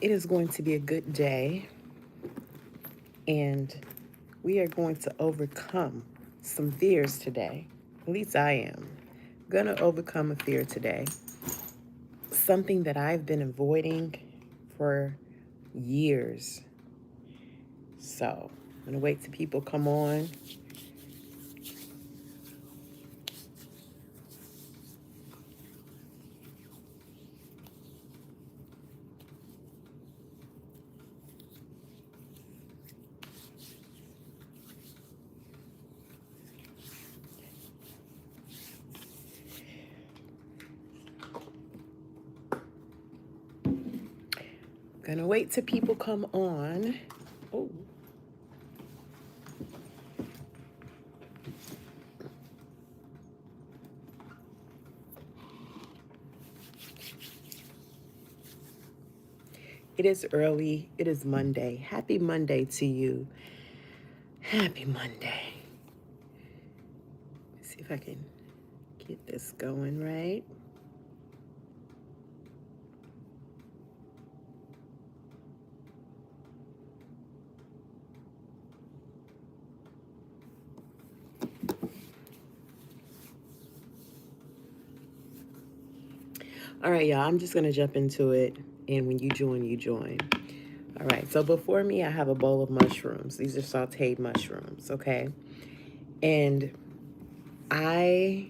It is going to be a good day, and we are going to overcome some fears today. At least I am. Gonna overcome a fear today. Something that I've been avoiding for years. So, I'm gonna wait till people come on. Gonna wait till people come on. Oh. It is early. It is Monday. Happy Monday to you. Happy Monday. Let's see if I can get this going right. All right, y'all, I'm just going to jump into it. And when you join, you join. All right, so before me, I have a bowl of mushrooms. These are sauteed mushrooms, okay? And I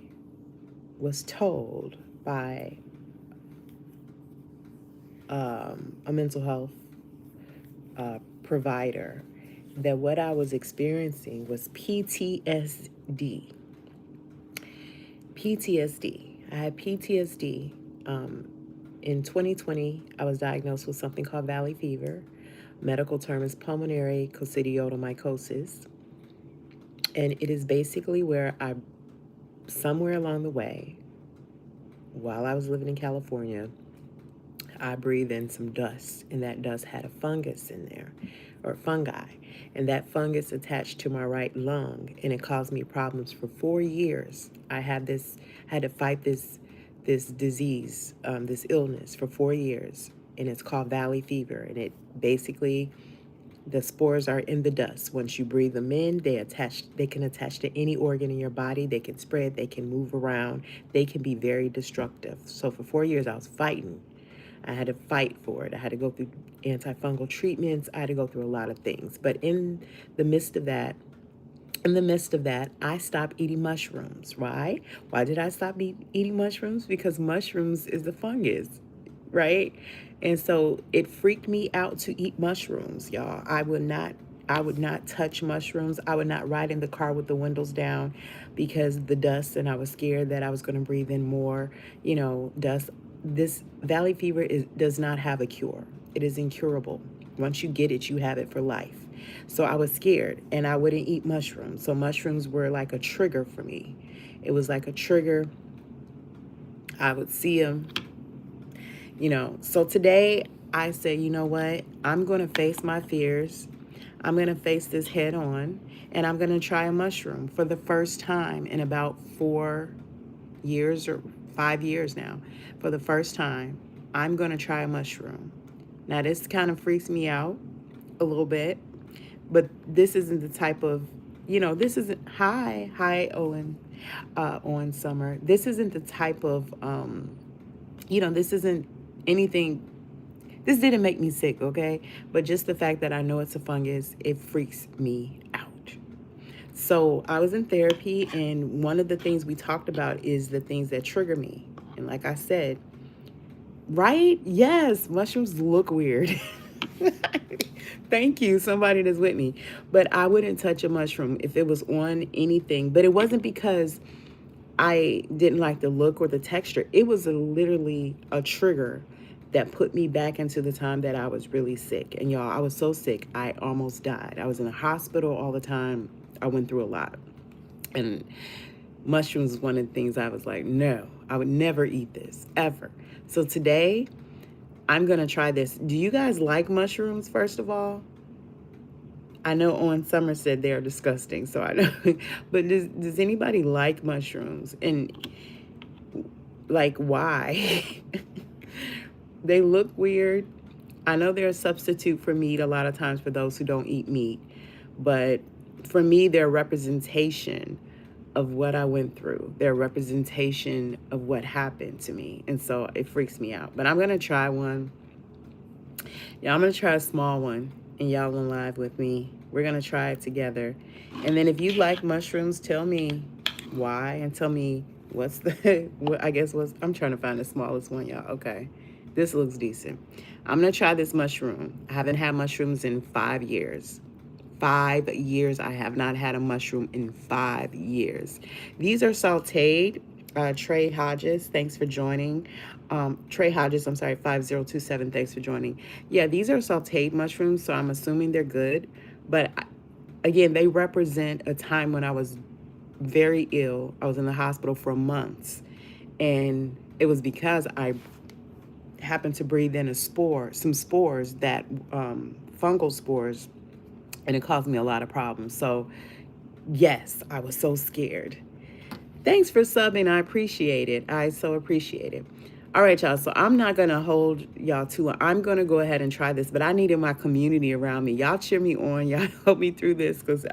was told by a mental health provider that what I was experiencing was PTSD. PTSD. I had PTSD. In 2020, I was diagnosed with something called valley fever. Medical term is pulmonary coccidioidomycosis. And it is basically where somewhere along the way, while I was living in California, I breathed in some dust, and that dust had a fungus in there, or fungi. And that fungus attached to my right lung, and it caused me problems for 4 years. I had to fight this disease, this illness for 4 years, and it's called valley fever. And it basically, the spores are in the dust. Once you breathe them in, they can attach to any organ in your body. They can spread, they can move around, they can be very destructive. So for 4 years, I was fighting. I had to fight for it. I had to go through antifungal treatments. I had to go through a lot of things. But in the midst of that, I stopped eating mushrooms. Why? Why did I stop eating mushrooms? Because mushrooms is the fungus, right? And so it freaked me out to eat mushrooms, y'all. I would not touch mushrooms. I would not ride in the car with the windows down because the dust, and I was scared that I was going to breathe in more, dust. This valley fever does not have a cure. It is incurable. Once you get it, you have it for life. So I was scared, and I wouldn't eat mushrooms. So mushrooms were like a trigger for me. It was like a trigger. I would see them, So today I say, you know what? I'm going to face my fears. I'm going to face this head on, and I'm going to try a mushroom for the first time in about 4 years or 5 years now. For the first time, I'm going to try a mushroom. Now, this kind of freaks me out a little bit, but this isn't the type of, this isn't, hi, Owen, on Summer. This isn't the type of, this isn't anything, this didn't make me sick, okay? But just the fact that I know it's a fungus, it freaks me out. So I was in therapy, and one of the things we talked about is the things that trigger me. And like I said, right? Yes, mushrooms look weird. Thank you, somebody that's with me. But I wouldn't touch a mushroom if it was on anything. But it wasn't because I didn't like the look or the texture. It was literally a trigger that put me back into the time that I was really sick. And y'all, I was so sick, I almost died. I was in a hospital all the time. I went through a lot. And mushrooms is one of the things I was like, no, I would never eat this, ever. So today, I'm going to try this. Do you guys like mushrooms, first of all? I know on Summer said they're disgusting, so I know. But does anybody like mushrooms? And, like, why? They look weird. I know they're a substitute for meat a lot of times for those who don't eat meat, but for me, they're a representation of what I went through. They're a representation of what happened to me. And so it freaks me out. But I'm going to try one. Yeah, I'm going to try a small one, and y'all in live with me. We're going to try it together. And then if you like mushrooms, tell me why and tell me what's the, what, I guess what's, I'm trying to find the smallest one, y'all. Okay. This looks decent. I'm going to try this mushroom. I haven't had mushrooms in 5 years. 5 years. I have not had a mushroom in 5 years. These are sauteed. Trey Hodges, thanks for joining. Trey Hodges, I'm sorry, 5027, thanks for joining. Yeah, these are sauteed mushrooms, so I'm assuming they're good. But again, they represent a time when I was very ill. I was in the hospital for months. And it was because I happened to breathe in some spores that fungal spores, and it caused me a lot of problems. So yes, I was so scared. Thanks for subbing. I appreciate it. I so appreciate it. All right, y'all. So I'm not going to hold y'all too long. I'm going to go ahead and try this, but I needed my community around me. Y'all cheer me on. Y'all help me through this because